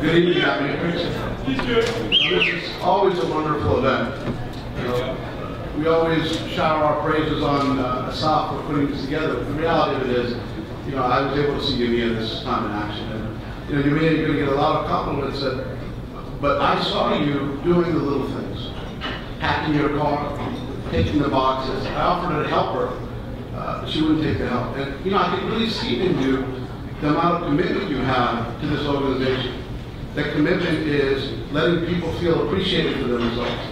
Good evening, Imatrix. This is always a wonderful event. You know, we always shower our praises on Asaf for putting this together. But the reality of it is, you know, I was able to see Yumia this time in action. And, you know, Yumia, you're going to get a lot of compliments, but I saw you doing the little things. Hacking your car, taking the boxes. I offered her to help her. She wouldn't take the help. And, you know, I could really see in you the amount of commitment you have to this organization. That commitment is letting people feel appreciated for their results.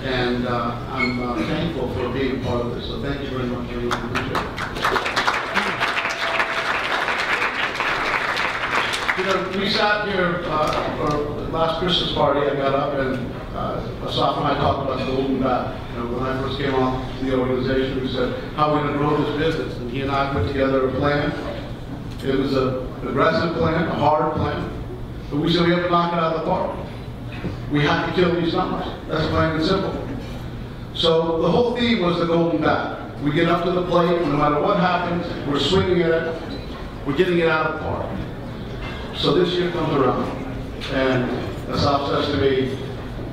And I'm thankful for being a part of this. So thank you very much. I really appreciate it. You know, we sat here for last Christmas party. I got up and Asaf and I talked about the golden bat. You know, when I first came on to the organization, we said, how are we going to grow this business? And he and I put together a plan. It was an aggressive plan, a hard plan. But we said we have to knock it out of the park. We have to kill these numbers. That's plain and simple. So the whole theme was the golden bat. We get up to the plate, no matter what happens, we're swinging at it, we're getting it out of the park. So this year comes around, and Asaf says to me,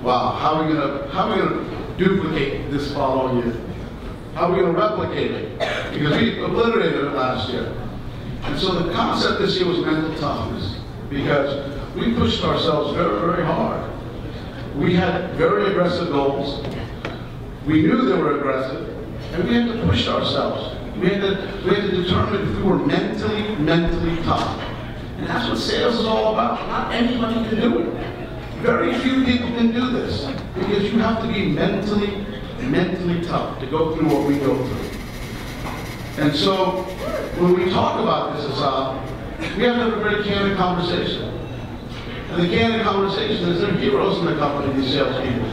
wow, how are we gonna duplicate this following year? How are we gonna replicate it? Because we obliterated it last year. And so the concept this year was mental toughness, because we pushed ourselves very, very hard. We had very aggressive goals. We knew they were aggressive, and we had to push ourselves. We had to determine if we were mentally tough. And that's what sales is all about. Not anybody can do it. Very few people can do this, because you have to be mentally tough to go through what we go through. And so, when we talk about this, we have to have a very candid conversation. And the candid conversation is there are heroes in the company, these salespeople.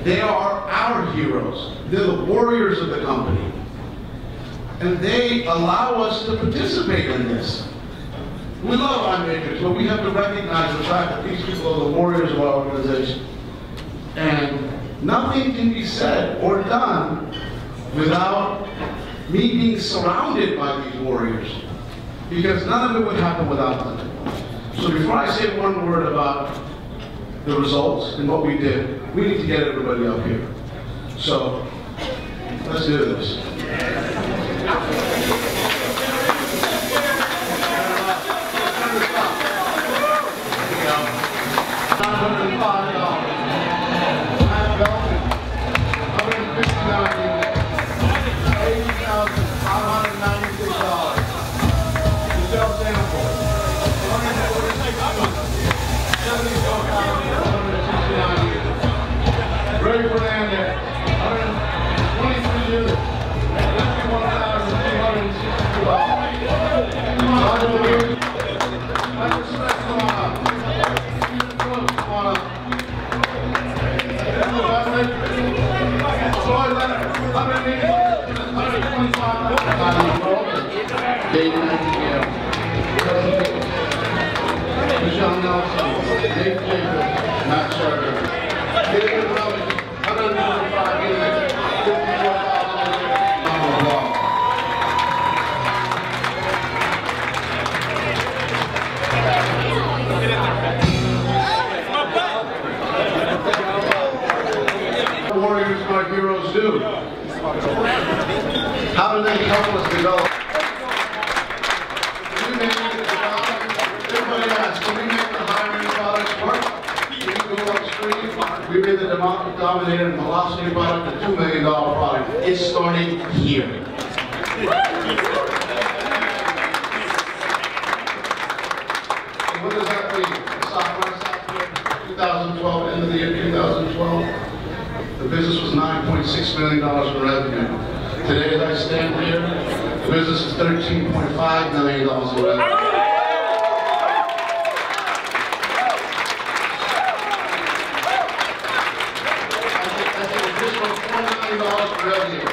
They are our heroes. They're the warriors of the company. And they allow us to participate in this. We love Imatrix, but we have to recognize the fact that these people are the warriors of our organization. And nothing can be said or done without me being surrounded by these warriors. Because none of it would happen without them. So before I say one word about the results and what we did, we need to get everybody up here. So, let's do this. Ready for land there. 123 units. Michelle Nelson, Dave Jacobs, Matt Sharker, David Robinson, 195 units, 54,000 on the block. What warriors and our heroes do? How do they help us develop? Everybody asks, can we make the hiring products work? Can you go upstream? We made the dominator and velocity product a $2 million product. It started here. What does that mean? The software stopped here 2012, end of the year 2012. The business was $9.6 million in revenue. Today, as I stand here, the business is $13.5 million in revenue. Revenue, a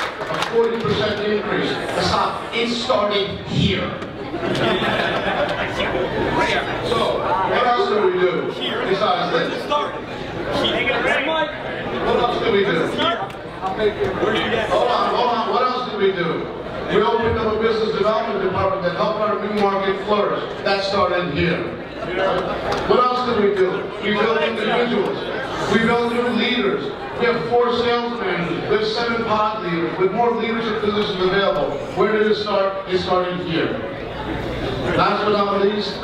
40% increase. It started here. So, what else do we do besides this? What else do we do? Hold on. What else did we do? We opened up a business development department that helped our new market flourish. That started here. What else else do we do? We build individuals. We build new leaders. We have 4 sales managers. We have 7 pod leaders with more leadership positions available. Where did it start? It started here. Last but not least,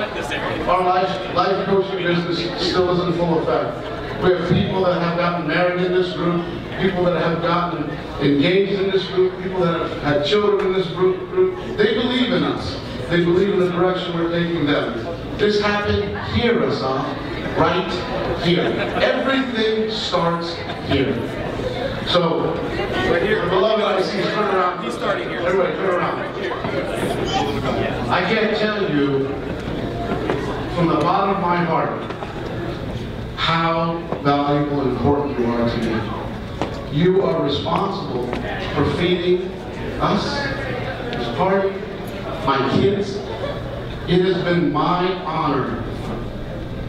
our life coaching business still is in full effect. We have people that have gotten married in this group, people that have gotten engaged in this group, people that have had children in this group. They believe in us. They believe in the direction we're taking them. This happened here, Asaf, right here. Everything starts here. So, beloved, I see, turn around. He's starting here. Everybody, turn around. I can't tell you from the bottom of my heart how valuable and important you are to me. You are responsible for feeding us, this party, my kids. It has been my honor,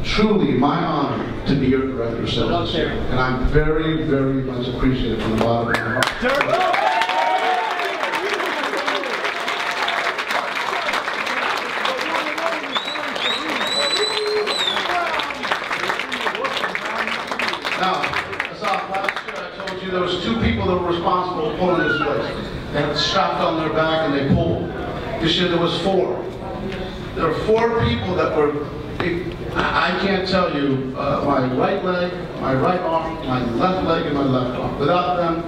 truly my honor, to be your director of sales. And I'm very, very much appreciative from the bottom of my heart. There was 2 people that were responsible for pulling this place. They had strapped on their back and they pulled. This year there was 4. There were 4 people that were, I can't tell you, my right leg, my right arm, my left leg, and my left arm. Without them,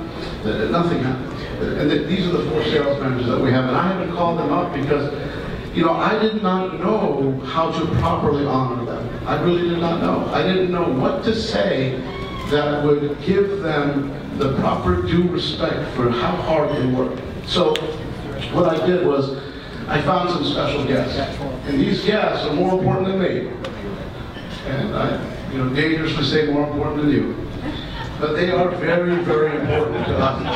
nothing happened. And these are the 4 sales managers that we have. And I haven't called them up because, you know, I did not know how to properly honor them. I really did not know. I didn't know what to say that would give them the proper due respect for how hard they work. So what I did was I found some special guests. And these guests are more important than me. And I, dangerously say more important than you. But they are very, very important to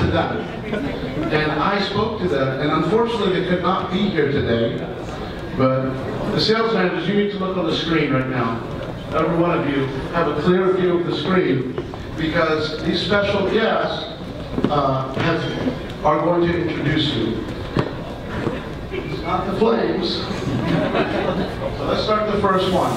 them. And I spoke to them, and unfortunately they could not be here today. But the sales managers, you need to look on the screen right now. Every one of you have a clear view of the screen, because these special guests are going to introduce you. It's not the flames. So let's start the first one.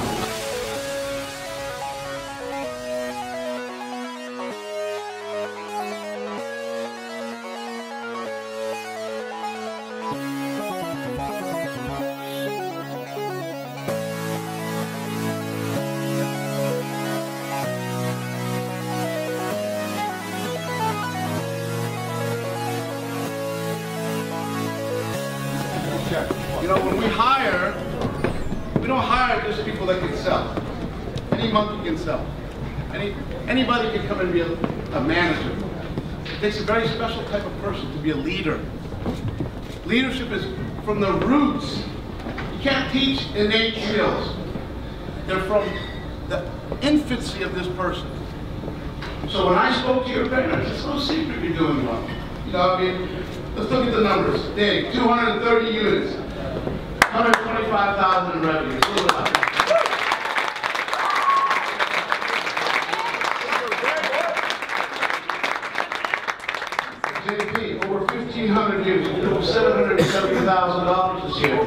You know, when we hire, we don't hire just people that can sell. Any monkey can sell. Anybody can come and be a manager. It takes a very special type of person to be a leader. Leadership is from the roots. You can't teach innate skills. They're from the infancy of this person. So when I spoke to your parents, it's no secret you're doing well. You know, I mean, let's look at the numbers. Dave, 230 units, 125,000 in revenue. JP, over 1,500 units, over $770,000 this year.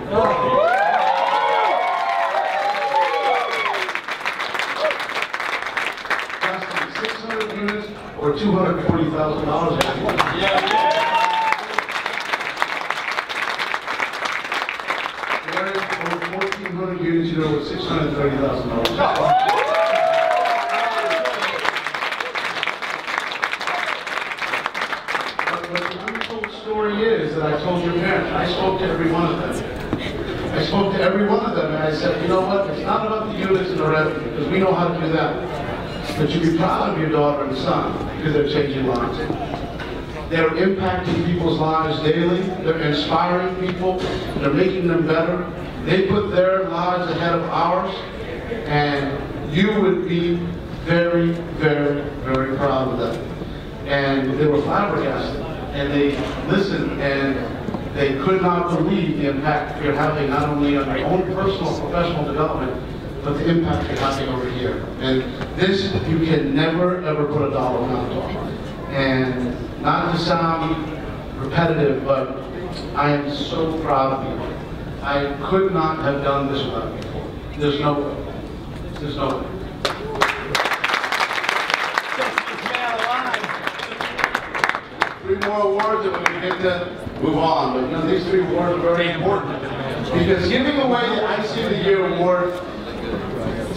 Less than 600 units, or $240,000 annually. Over 1,400 units, you know, with $630,000. Story is that I told your parents, I spoke to every one of them. I spoke to every one of them and I said, you know what, it's not about the units and the revenue, because we know how to do that. But you be proud of your daughter and son, because they're changing lives. They're impacting people's lives daily, they're inspiring people, they're making them better. They put their lives ahead of ours, and you would be very, very, very proud of them. And they were flabbergasted. And they listened, and they could not believe the impact you're having not only on your own personal professional development, but the impact you're having over here. And this, you can never, ever put a dollar amount on. And not to sound repetitive, but I am so proud of you. I could not have done this without you. There's no way. There's no way. more awards and we're going to get to move on. But you know, these 3 awards are very important because giving away the IC of the Year award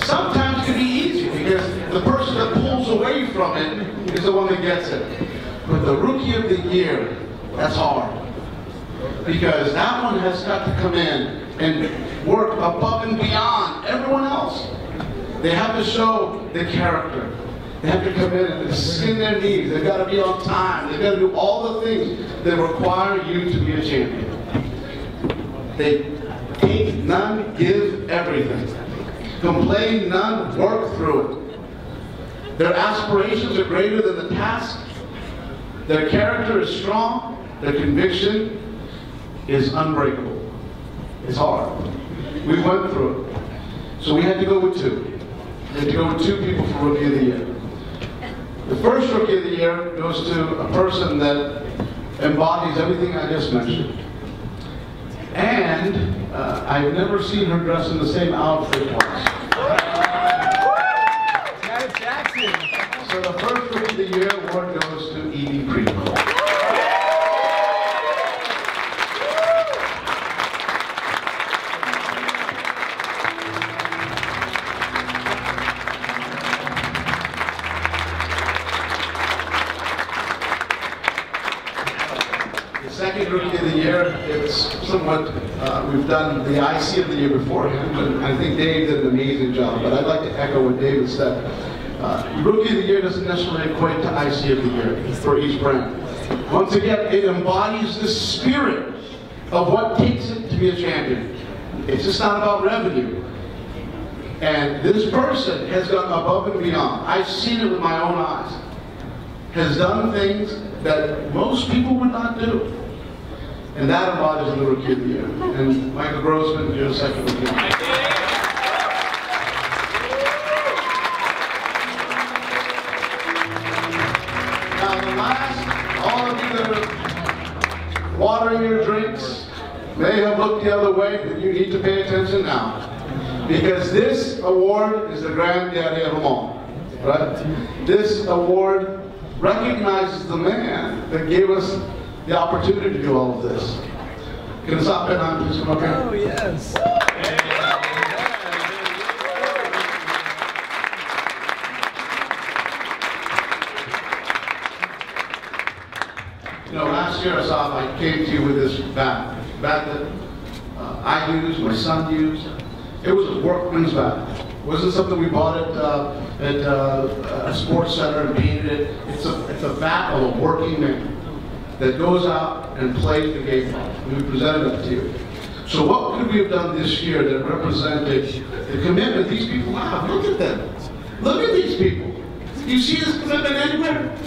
sometimes can be easy because the person that pulls away from it is the one that gets it. But the Rookie of the Year, that's hard. Because that one has got to come in and work above and beyond everyone else. They have to show the character. They have to come in and skin their knees. They've got to be on time. They've got to do all the things that require you to be a champion. They take none, give everything. Complain none, work through it. Their aspirations are greater than the task. Their character is strong. Their conviction is unbreakable. It's hard. We went through it. So we had to go with 2. We had to go with 2 people for Rookie of the Year. The first Rookie of the Year goes to a person that embodies everything I just mentioned. And I've never seen her dressed in the same outfit twice. So the first Rookie of the Year award goes to Edie Primo. Second Rookie of the Year, it's somewhat, we've done the IC of the Year before him, and I think Dave did an amazing job, but I'd like to echo what David said. Rookie of the Year doesn't necessarily equate to IC of the Year for each brand. Once again, it embodies the spirit of what takes it to be a champion. It's just not about revenue. And this person has gone above and beyond. I've seen it with my own eyes. Has done things that most people would not do. And that embodies the Rookie of the Year. And Michael Grossman, you're the second Rookie of the Year. Now the last, all of you that are watering your drinks may have looked the other way, but you need to pay attention now. Because this award is the granddaddy of them all. Right? This award recognizes the man that gave us the opportunity to do all of this. Can I stop it on? Please come up here. Oh, yes. You know, last year I came to you with this bat that I used, my son used. It was a workman's bat. It wasn't something we bought at a sports center and painted it. It's a bat of a working man that goes out and plays the game. And we presented that to you. So what could we have done this year that represented the commitment these people have? Look at them. Look at these people. You see this commitment anywhere?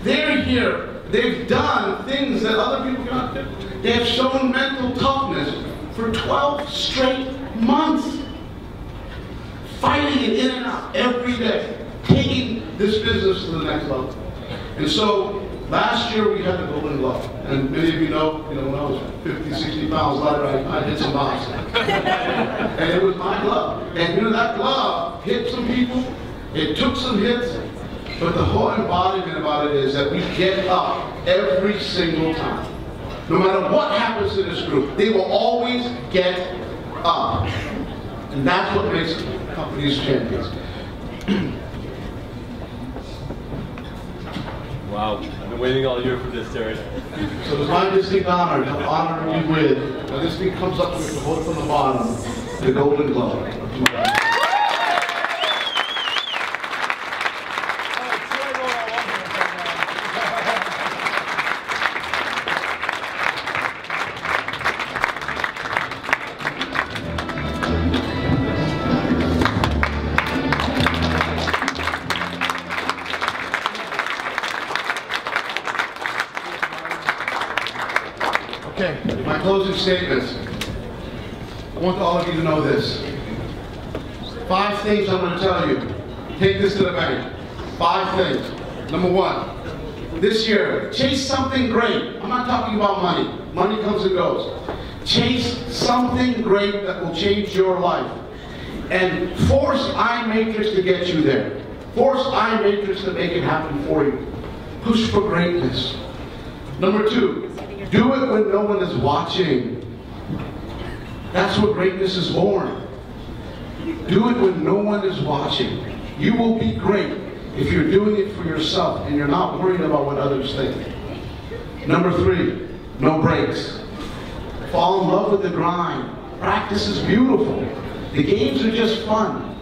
They're here. They've done things that other people cannot do. They have shown mental toughness for 12 straight months. Fighting it in and out every day. Taking this business to the next level. And so, last year we had the Golden Glove. And many of you know when I was 50, 60 pounds lighter, I hit some boxing. And it was my glove. And you know, that glove hit some people. It took some hits. But the whole embodiment about it is that we get up every single time. No matter what happens to this group, they will always get up. And that's what makes companies champions. Wow, I've been waiting all year for this, Terry. So it's my distinct honor to honor you with, now this thing comes up with the hold from the bottom, the Golden Glove. Okay, my closing statements. I want all of you to know this. 5 things I'm going to tell you. Take this to the bank. 5 things. Number 1, this year, chase something great. I'm not talking about money. Money comes and goes. Chase something great that will change your life. And force Imatrix to get you there. Force Imatrix to make it happen for you. Push for greatness. Number 2, do it when no one is watching. That's where greatness is born. Do it when no one is watching. You will be great if you're doing it for yourself and you're not worried about what others think. Number 3, no breaks. Fall in love with the grind. Practice is beautiful. The games are just fun.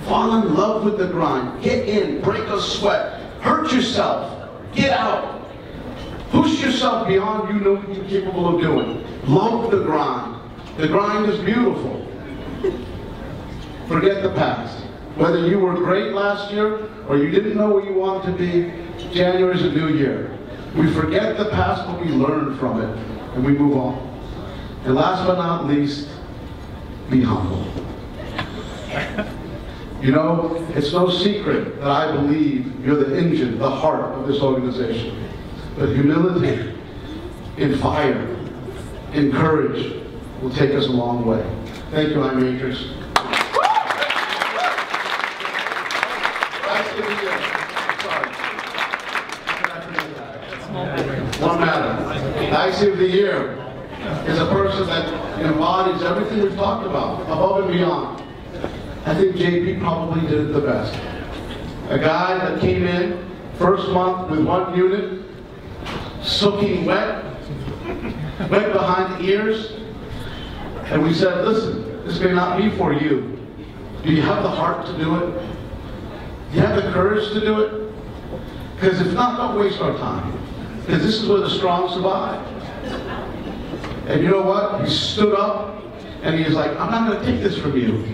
Fall in love with the grind. Get in, break a sweat, hurt yourself, get out. Push yourself beyond you know what you're capable of doing. Love the grind. The grind is beautiful. Forget the past. Whether you were great last year or you didn't know where you wanted to be, January is a new year. We forget the past, but we learn from it, and we move on. And last but not least, be humble. You know, it's no secret that I believe you're the engine, the heart of this organization. But humility, in fire, in courage, will take us a long way. Thank you, Imatrix. One matter. The IC of the Year is a person that embodies everything we've talked about, above and beyond. I think JP probably did it the best. A guy that came in first month with 1 unit, soaking wet behind the ears, and we said, listen, this may not be for you. Do you have the heart to do it? Do you have the courage to do it? Because if not, don't waste our time. Because this is where the strong survive. And you know what? He stood up and he's like, I'm not going to take this from you.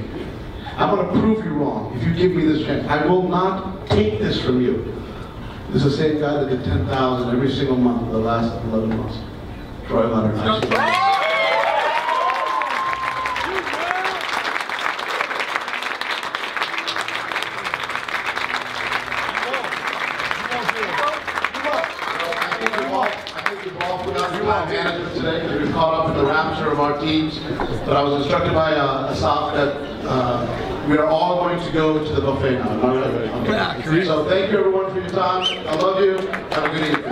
I'm going to prove you wrong if you give me this chance. I will not take this from you. This is the same guy that did 10,000 every single month for the last 11 months. Troy Leonard. Management today because we've caught up in the rapture of our teams. But I was instructed by Asaf that we are all going to go to the buffet now. Am I right? Okay. So thank you everyone for your time. I love you. Have a good evening.